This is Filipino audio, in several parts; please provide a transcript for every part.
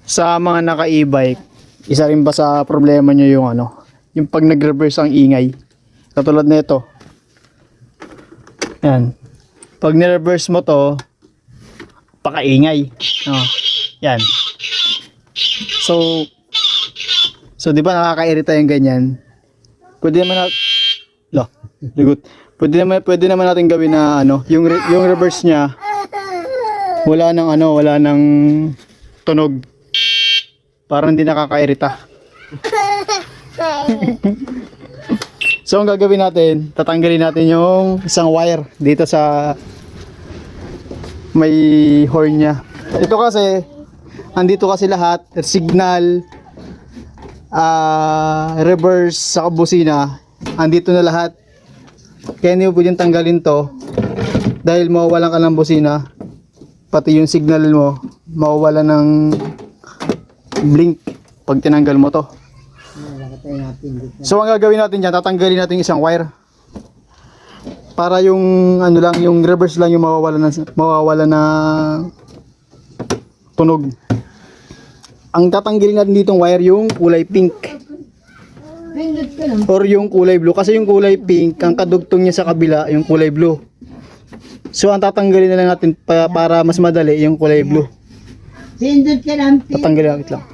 Sa mga naka-e-bike, isa rin ba sa problema nyo yung yung pag nag-reverse ang ingay? Katulad nito. Yan. Pag ni-reverse mo to, pakaingay. Oh, yan. So di ba nakakairita yung ganyan? Pwede naman pwede naman natin gawin na yung reverse niya wala nang tunog. Para hindi nakakairita. So ang gagawin natin, tatanggalin natin yung isang wire dito sa may horn niya. Ito kasi andito kasi lahat, signal, reverse, sa busina, andito na lahat. Kaya hindi mo pwedeng tanggalin to dahil mawawalan ka ng busina, pati yung signal mo mawawalan ng blink pag tinanggal mo to. So ang gagawin natin dyan, tatanggalin natin isang wire para yung yung reverse lang yung mawawala na tunog. Ang tatanggalin natin ditong wire yung kulay pink or yung kulay blue, kasi yung kulay pink ang kadugtong niya sa kabila yung kulay blue. So ang tatanggalin na lang natin para mas madali yung kulay blue. Tatanggalin natin lang.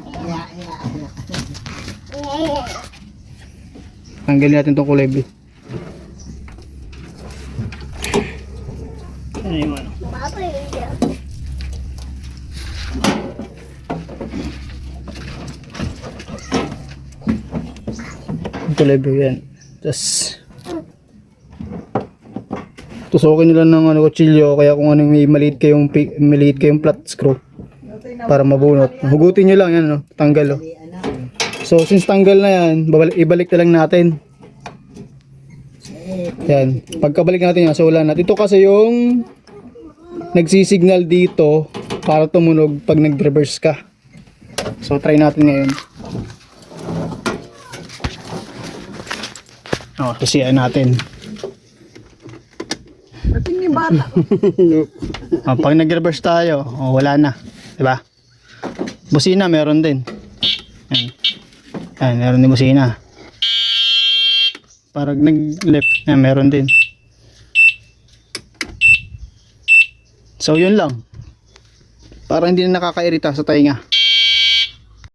Tanggalin natin itong kulay blue. Ano yung kulay blue yan. Tapos tusukin nila ng kutsilyo, kaya kung may maliit kayong flat screw para mabunot. Hugutin nyo lang yan, tanggal. So since tanggal na yan, ibalik na lang natin. Yan, pagkabalik natin yan, so wala na. Ito kasi yung nagsisignal dito para tumunog pag nag-reverse ka. So try natin ngayon. Susiyan natin. Pag nag-reverse tayo, wala na, diba? Busina meron din. Yan, meron din busina. Parang nag-left, meron din. So yun lang. Para hindi na nakakairita sa tainga.